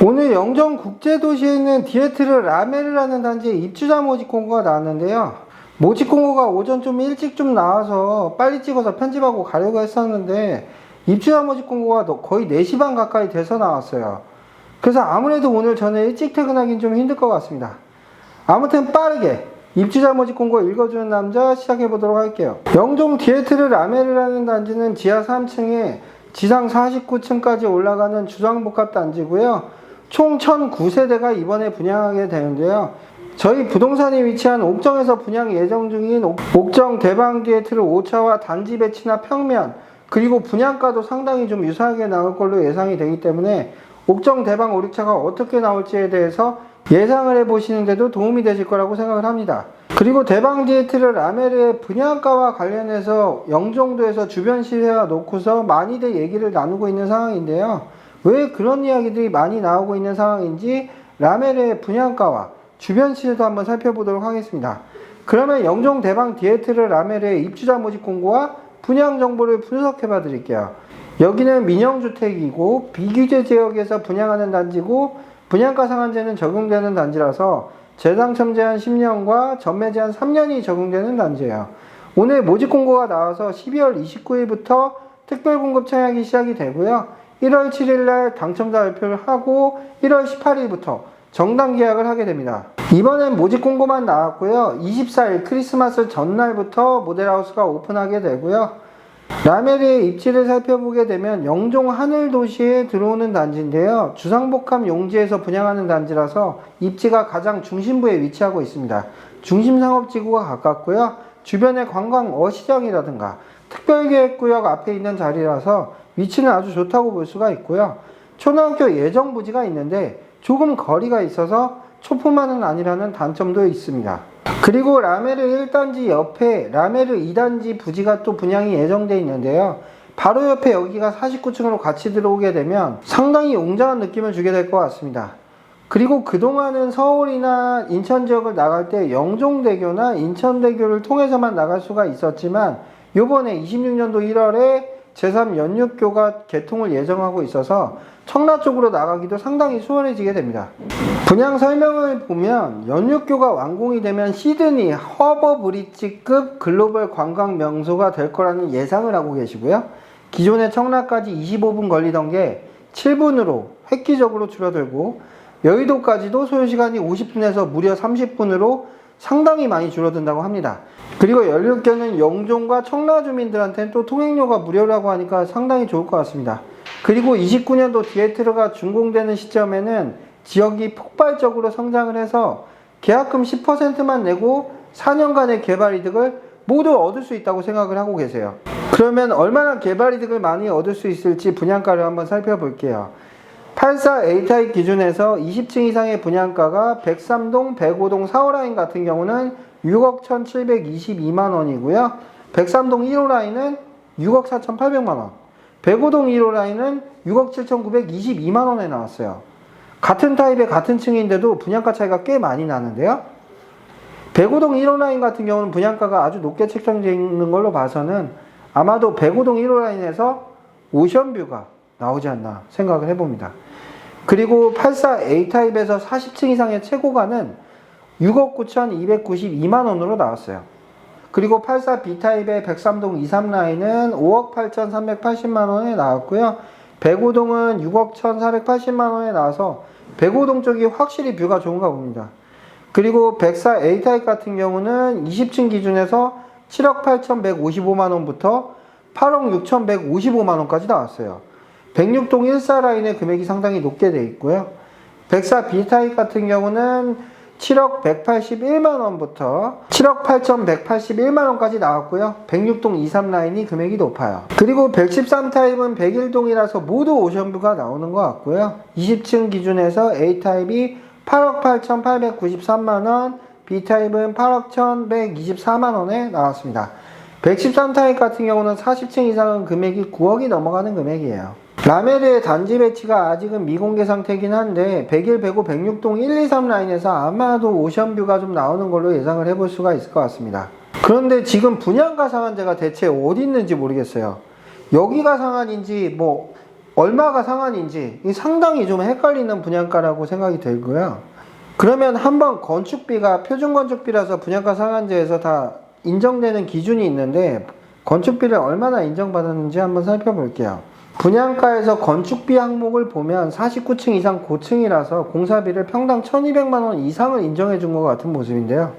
오늘 영종국제도시에 있는 디에트르 라메르라는 단지에 입주자 모집 공고가 나왔는데요. 모집 공고가 오전 좀 일찍 좀 나와서 빨리 찍어서 편집하고 가려고 했었는데 입주자 모집 공고가 거의 4시 반 가까이 돼서 나왔어요. 그래서 아무래도 오늘 저는 일찍 퇴근하긴 좀 힘들 것 같습니다. 아무튼 빠르게 입주자 모집 공고 읽어주는 남자 시작해보도록 할게요. 영종 디에트르 라메르라는 단지는 지하 3층에 지상 49층까지 올라가는 주상복합 단지고요. 총 1009세대가 이번에 분양하게 되는데요. 저희 부동산이 위치한 옥정에서 분양 예정 중인 옥정 대방 디에트르 5차와 단지 배치나 평면, 그리고 분양가도 상당히 좀 유사하게 나올 걸로 예상이 되기 때문에 옥정 대방 5, 6차가 어떻게 나올지에 대해서 예상을 해보시는 데도 도움이 되실 거라고 생각을 합니다. 그리고 대방 디에트르 라메르의 분양가와 관련해서 영종도에서 주변 시세와 놓고서 많이들 얘기를 나누고 있는 상황인데요. 왜 그런 이야기들이 많이 나오고 있는 상황인지 라메르의 분양가와 주변 시세도 한번 살펴보도록 하겠습니다. 그러면 영종 대방 디에트르 라메르의 입주자 모집 공고와 분양 정보를 분석해 봐 드릴게요. 여기는 민영주택이고 비규제 지역에서 분양하는 단지고 분양가 상한제는 적용되는 단지라서 재당첨 제한 10년과 전매 제한 3년이 적용되는 단지예요. 오늘 모집 공고가 나와서 12월 29일부터 특별공급 청약이 시작이 되고요. 1월 7일날 당첨자 발표를 하고 1월 18일부터 정당 계약을 하게 됩니다. 이번엔 모집 공고만 나왔고요. 24일 크리스마스 전날부터 모델하우스가 오픈하게 되고요. 라메르의 입지를 살펴보게 되면 영종 하늘도시에 들어오는 단지인데요. 주상복합 용지에서 분양하는 단지라서 입지가 가장 중심부에 위치하고 있습니다. 중심상업지구가 가깝고요. 주변에 관광 어시장이라든가 특별계획구역 앞에 있는 자리라서 위치는 아주 좋다고 볼 수가 있고요. 초등학교 예정부지가 있는데 조금 거리가 있어서 초품화는 아니라는 단점도 있습니다. 그리고 라메르 1단지 옆에 라메르 2단지 부지가 또 분양이 예정되어 있는데요. 바로 옆에 여기가 49층으로 같이 들어오게 되면 상당히 웅장한 느낌을 주게 될 것 같습니다. 그리고 그동안은 서울이나 인천 지역을 나갈 때 영종대교나 인천대교를 통해서만 나갈 수가 있었지만 요번에 26년도 1월에 제3연륙교가 개통을 예정하고 있어서 청라 쪽으로 나가기도 상당히 수월해지게 됩니다. 분양 설명을 보면 연륙교가 완공이 되면 시드니 허버 브릿지급 글로벌 관광 명소가 될 거라는 예상을 하고 계시고요. 기존의 청라까지 25분 걸리던 게 7분으로 획기적으로 줄어들고 여의도까지도 소요시간이 50분에서 무려 30분으로 상당히 많이 줄어든다고 합니다. 그리고 연륙교는 영종과 청라 주민들한테는 또 통행료가 무료라고 하니까 상당히 좋을 것 같습니다. 그리고 29년도 디에트르가 준공되는 시점에는 지역이 폭발적으로 성장을 해서 계약금 10%만 내고 4년간의 개발 이득을 모두 얻을 수 있다고 생각을 하고 계세요. 그러면 얼마나 개발 이득을 많이 얻을 수 있을지 분양가를 한번 살펴볼게요. 84 A타입 기준에서 20층 이상의 분양가가 103동, 105동 4호 라인 같은 경우는 6억 1722만원이고요. 103동 1호 라인은 6억 4800만원, 105동 1호 라인은 6억 7922만원에 나왔어요. 같은 타입의 같은 층인데도 분양가 차이가 꽤 많이 나는데요. 105동 1호 라인 같은 경우는 분양가가 아주 높게 책정되어 있는 걸로 봐서는 아마도 105동 1호 라인에서 오션뷰가 나오지 않나 생각을 해봅니다. 그리고 84 A타입에서 40층 이상의 최고가는 6억 9292만원으로 나왔어요. 그리고 84 B타입의 103동 23 라인은 5억 8380만원에 나왔고요. 105동은 6억 1480만원에 나와서 105동 쪽이 확실히 뷰가 좋은가 봅니다. 그리고 104 A타입 같은 경우는 20층 기준에서 7억 8155만원부터 8억 6155만원까지 나왔어요. 106동 14 라인의 금액이 상당히 높게 되어 있고요. 104 B타입 같은 경우는 7억 181만원부터 7억 8181만원까지 나왔고요. 106동 23 라인이 금액이 높아요. 그리고 113 타입은 101동이라서 모두 오션뷰가 나오는 것 같고요. 20층 기준에서 A타입이 8억 8893만원, B타입은 8억 1124만원에 나왔습니다. 113 타입 같은 경우는 40층 이상은 금액이 9억이 넘어가는 금액이에요. 라메르의 단지 배치가 아직은 미공개 상태이긴 한데 101, 105, 106동 1, 2, 3 라인에서 아마도 오션뷰가 좀 나오는 걸로 예상을 해볼 수가 있을 것 같습니다. 그런데 지금 분양가 상한제가 대체 어디 있는지 모르겠어요. 여기가 상한인지 얼마가 상한인지 상당히 좀 헷갈리는 분양가라고 생각이 들고요. 그러면 한번 건축비가 표준 건축비라서 분양가 상한제에서 다 인정되는 기준이 있는데 건축비를 얼마나 인정받았는지 한번 살펴볼게요. 분양가에서 건축비 항목을 보면 49층 이상 고층이라서 공사비를 평당 1200만원 이상을 인정해 준 것 같은 모습인데요.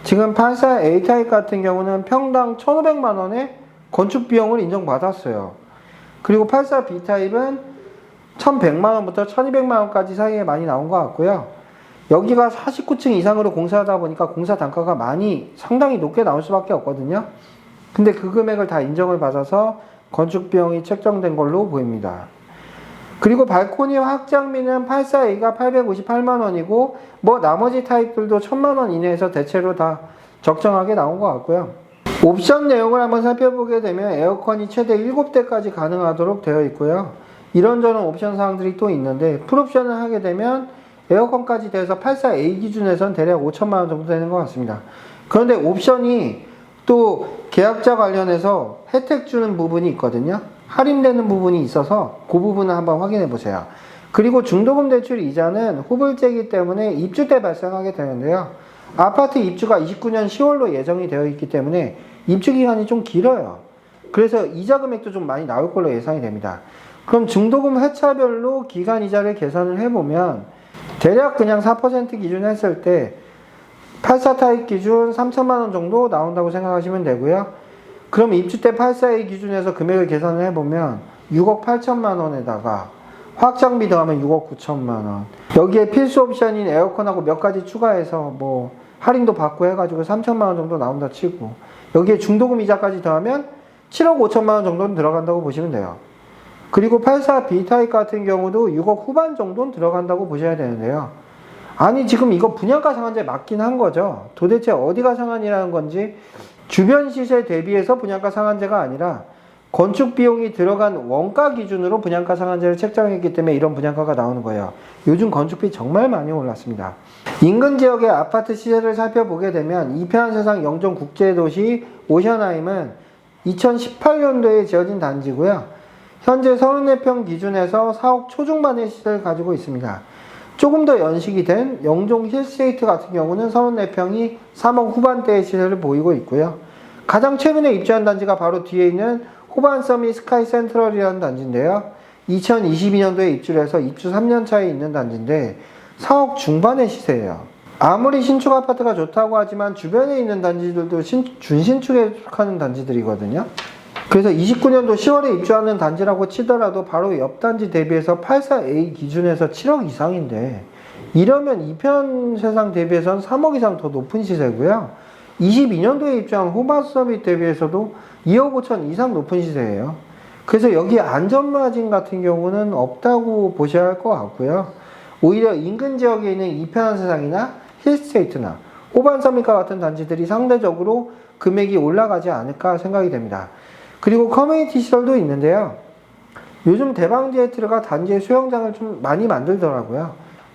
지금 84 A타입 같은 경우는 평당 1500만원의 건축비용을 인정받았어요. 그리고 84 B타입은 1100만원부터 1200만원까지 사이에 많이 나온 것 같고요. 여기가 49층 이상으로 공사하다 보니까 공사 단가가 상당히 높게 나올 수밖에 없거든요. 근데 그 금액을 다 인정을 받아서 건축비용이 책정된 걸로 보입니다. 그리고 발코니 확장비는 84A가 858만원이고 나머지 타입들도 1000만원 이내에서 대체로 다 적정하게 나온 것 같고요. 옵션 내용을 한번 살펴보게 되면 에어컨이 최대 7대까지 가능하도록 되어 있고요. 이런저런 옵션 사항들이 또 있는데 풀옵션을 하게 되면 에어컨까지 돼서 84A 기준에선 대략 5천만원 정도 되는 것 같습니다. 그런데 옵션이 또 계약자 관련해서 혜택 주는 부분이 있거든요. 할인되는 부분이 있어서 그 부분을 한번 확인해 보세요. 그리고 중도금 대출 이자는 후불제이기 때문에 입주 때 발생하게 되는데요. 아파트 입주가 29년 10월로 예정이 되어 있기 때문에 입주 기간이 좀 길어요. 그래서 이자 금액도 좀 많이 나올 걸로 예상이 됩니다. 그럼 중도금 회차별로 기간 이자를 계산을 해보면 대략 그냥 4% 기준 했을 때 84 타입 기준 3천만원 정도 나온다고 생각하시면 되고요. 그럼 입주 때 84A 기준에서 금액을 계산을 해보면 6억 8천만원에다가 확장비 더하면 6억 9천만원, 여기에 필수 옵션인 에어컨하고 몇 가지 추가해서 할인도 받고 해가지고 3천만원 정도 나온다 치고, 여기에 중도금 이자까지 더하면 7억 5천만원 정도는 들어간다고 보시면 돼요. 그리고 84 B타입 같은 경우도 6억 후반 정도는 들어간다고 보셔야 되는데요. 아니 지금 이거 분양가 상한제 맞긴 한 거죠. 도대체 어디가 상한이라는 건지, 주변 시세 대비해서 분양가 상한제가 아니라 건축 비용이 들어간 원가 기준으로 분양가 상한제를 책정했기 때문에 이런 분양가가 나오는 거예요. 요즘 건축비 정말 많이 올랐습니다. 인근 지역의 아파트 시세를 살펴보게 되면 이편한세상 영종국제도시 오션하임은 2018년도에 지어진 단지고요. 현재 34평 기준에서 4억 초중반의 시세를 가지고 있습니다. 조금 더 연식이 된 영종 힐스테이트 같은 경우는 34평이 3억 후반대의 시세를 보이고 있고요. 가장 최근에 입주한 단지가 바로 뒤에 있는 호반서밋 스카이 센트럴이라는 단지인데요. 2022년도에 입주를 해서 입주 3년 차에 있는 단지인데 4억 중반의 시세예요. 아무리 신축 아파트가 좋다고 하지만 주변에 있는 단지들도 준신축에 속하는 단지들이거든요. 그래서 29년도 10월에 입주하는 단지라고 치더라도 바로 옆 단지 대비해서 84A 기준에서 7억 이상인데, 이러면 이편세상 대비해서는 3억 이상 더 높은 시세고요. 22년도에 입주한 호반서밋 대비해서도 2억 5천 이상 높은 시세예요. 그래서 여기 안전마진 같은 경우는 없다고 보셔야 할 것 같고요. 오히려 인근 지역에 있는 이편한세상이나 힐스테이트나 호반서밋과 같은 단지들이 상대적으로 금액이 올라가지 않을까 생각이 됩니다. 그리고 커뮤니티 시설도 있는데요. 요즘 대방디에트르가 단지에 수영장을 좀 많이 만들더라고요.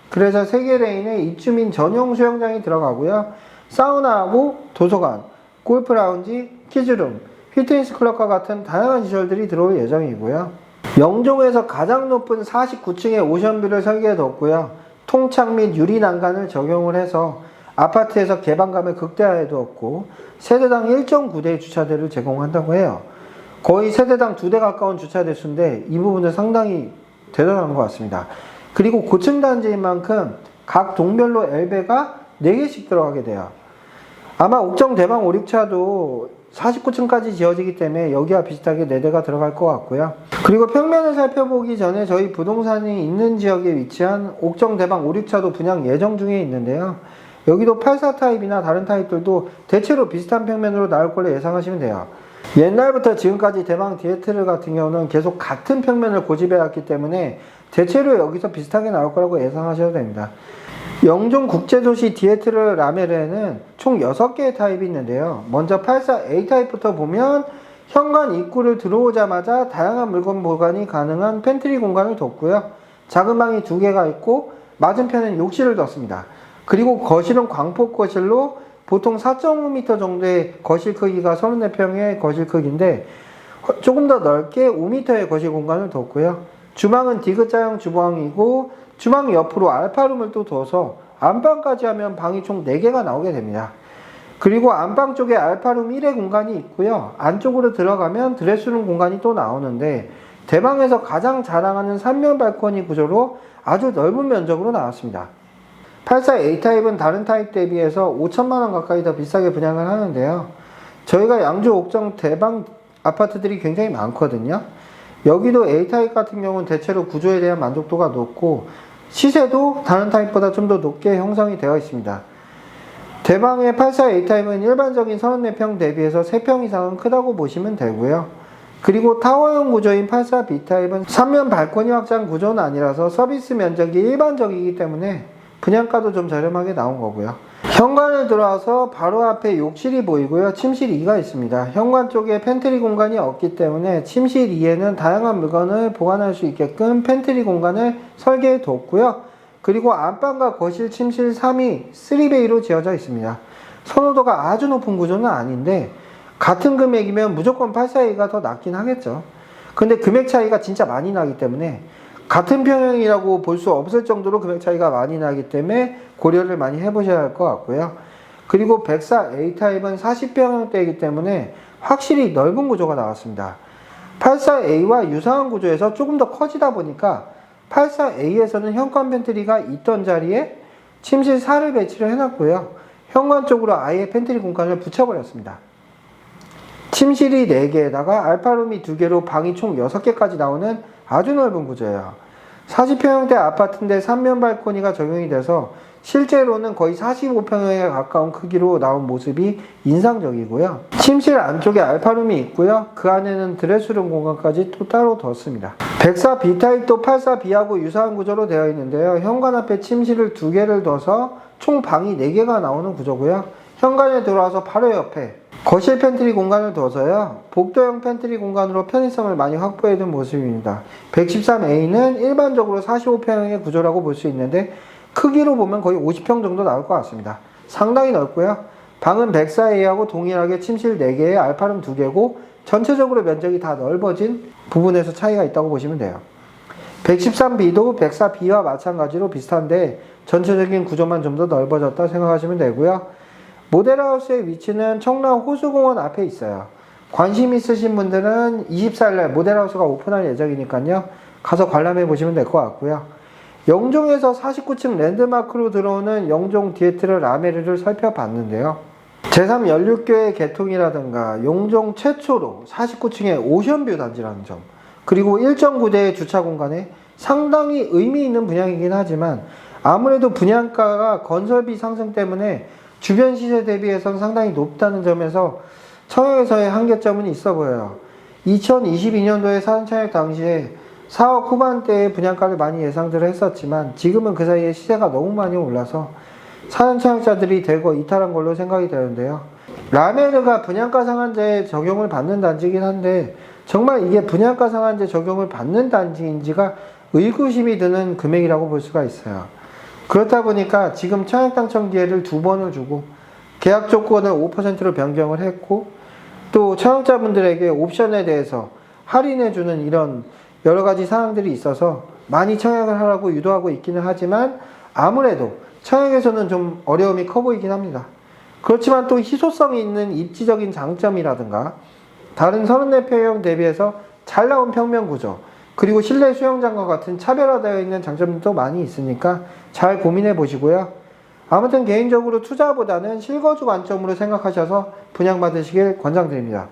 그래서 세계레인에 입주민 전용 수영장이 들어가고요. 사우나하고 도서관, 골프 라운지, 키즈룸, 피트니스 클럽과 같은 다양한 시설들이 들어올 예정이고요. 영종에서 가장 높은 49층의 오션뷰를 설계해뒀고요. 통창 및 유리 난간을 적용을 해서 아파트에서 개방감을 극대화해 두었고, 세대당 1.9대의 주차대를 제공한다고 해요. 거의 세대당 2대 가까운 주차 대수인데 이 부분은 상당히 대단한 것 같습니다. 그리고 고층 단지인 만큼 각 동별로 엘베가 4개씩 들어가게 돼요. 아마 옥정 대방 5, 6차도 49층까지 지어지기 때문에 여기와 비슷하게 4대가 들어갈 것 같고요. 그리고 평면을 살펴보기 전에 저희 부동산이 있는 지역에 위치한 옥정 대방 5, 6차도 분양 예정 중에 있는데요. 여기도 84 타입이나 다른 타입들도 대체로 비슷한 평면으로 나올 걸로 예상하시면 돼요. 옛날부터 지금까지 대방 디에트르 같은 경우는 계속 같은 평면을 고집해왔기 때문에 대체로 여기서 비슷하게 나올 거라고 예상하셔도 됩니다. 영종 국제도시 디에트르 라메르에는 총 6개의 타입이 있는데요. 먼저 84A 타입부터 보면 현관 입구를 들어오자마자 다양한 물건 보관이 가능한 팬트리 공간을 뒀고요. 작은 방이 2개가 있고 맞은편엔 욕실을 뒀습니다. 그리고 거실은 광폭 거실로 보통 4.5m 정도의 거실 크기가 34평의 거실 크기인데 조금 더 넓게 5m의 거실 공간을 뒀고요. 주방은 디귿자형 주방이고 주방 옆으로 알파룸을 또 둬서 안방까지 하면 방이 총 4개가 나오게 됩니다. 그리고 안방 쪽에 알파룸 1의 공간이 있고요. 안쪽으로 들어가면 드레스룸 공간이 또 나오는데 대방에서 가장 자랑하는 3면 발코니 구조로 아주 넓은 면적으로 나왔습니다. 84 A타입은 다른 타입 대비해서 5천만원 가까이 더 비싸게 분양을 하는데요. 저희가 양주 옥정 대방 아파트들이 굉장히 많거든요. 여기도 A타입 같은 경우는 대체로 구조에 대한 만족도가 높고 시세도 다른 타입보다 좀 더 높게 형성이 되어 있습니다. 대방의 84 A타입은 일반적인 34평 대비해서 3평 이상은 크다고 보시면 되고요. 그리고 타워형 구조인 84 B타입은 3면 발코니 확장 구조는 아니라서 서비스 면적이 일반적이기 때문에 분양가도 좀 저렴하게 나온 거고요. 현관을 들어와서 바로 앞에 욕실이 보이고요. 침실 2가 있습니다. 현관 쪽에 팬트리 공간이 없기 때문에 침실 2에는 다양한 물건을 보관할 수 있게끔 팬트리 공간을 설계해 뒀고요. 그리고 안방과 거실, 침실 3이 3베이로 지어져 있습니다. 선호도가 아주 높은 구조는 아닌데 같은 금액이면 무조건 84A가 더 낫긴 하겠죠. 근데 금액 차이가 진짜 많이 나기 때문에 같은 평형이라고 볼 수 없을 정도로 금액 차이가 많이 나기 때문에 고려를 많이 해보셔야 할 것 같고요. 그리고 104 A타입은 40평형대이기 때문에 확실히 넓은 구조가 나왔습니다. 84A와 유사한 구조에서 조금 더 커지다 보니까 84A에서는 현관 팬트리가 있던 자리에 침실 4를 배치를 해놨고요. 현관 쪽으로 아예 팬트리 공간을 붙여버렸습니다. 침실이 4개에다가 알파룸이 2개로 방이 총 6개까지 나오는 아주 넓은 구조예요. 40평형대 아파트인데 3면 발코니가 적용이 돼서 실제로는 거의 45평형에 가까운 크기로 나온 모습이 인상적이고요. 침실 안쪽에 알파룸이 있고요. 그 안에는 드레스룸 공간까지 또 따로 뒀습니다. 104 B타입도 84 B하고 유사한 구조로 되어 있는데요. 현관 앞에 침실을 2개를 둬서 총 방이 4개가 나오는 구조고요. 현관에 들어와서 바로 옆에 거실 팬트리 공간을 둬서요. 복도형 팬트리 공간으로 편의성을 많이 확보해둔 모습입니다. 113A는 일반적으로 45평형의 구조라고 볼 수 있는데 크기로 보면 거의 50평 정도 나올 것 같습니다. 상당히 넓고요. 방은 104A하고 동일하게 침실 4개에 알파룸 2개고 전체적으로 면적이 다 넓어진 부분에서 차이가 있다고 보시면 돼요. 113B도 104B와 마찬가지로 비슷한데 전체적인 구조만 좀 더 넓어졌다 생각하시면 되고요. 모델하우스의 위치는 청라 호수공원 앞에 있어요. 관심 있으신 분들은 24일날 모델하우스가 오픈할 예정이니까요. 가서 관람해 보시면 될 것 같고요. 영종에서 49층 랜드마크로 들어오는 영종 디에트르 라메르를 살펴봤는데요. 제3연륙교회 개통이라든가 영종 최초로 49층에 오션뷰 단지라는 점, 그리고 1.9대의 주차 공간에 상당히 의미 있는 분양이긴 하지만 아무래도 분양가가 건설비 상승 때문에 주변 시세 대비해서는 상당히 높다는 점에서 청약에서의 한계점은 있어 보여요. 2022년도에 사전 청약 당시에 4억 후반대의 분양가를 많이 예상들을 했었지만 지금은 그 사이에 시세가 너무 많이 올라서 사전 청약자들이 대거 이탈한 걸로 생각이 되는데요. 라메르가 분양가 상한제 적용을 받는 단지이긴 한데 정말 이게 분양가 상한제 적용을 받는 단지인지가 의구심이 드는 금액이라고 볼 수가 있어요. 그렇다 보니까 지금 청약 당첨 기회를 2번을 주고 계약 조건을 5%로 변경을 했고 또 청약자분들에게 옵션에 대해서 할인해주는 이런 여러 가지 사항들이 있어서 많이 청약을 하라고 유도하고 있기는 하지만 아무래도 청약에서는 좀 어려움이 커 보이긴 합니다. 그렇지만 또 희소성이 있는 입지적인 장점이라든가 다른 34평형 대비해서 잘 나온 평면 구조 그리고 실내 수영장과 같은 차별화되어 있는 장점도 많이 있으니까 잘 고민해 보시고요. 아무튼 개인적으로 투자보다는 실거주 관점으로 생각하셔서 분양받으시길 권장드립니다.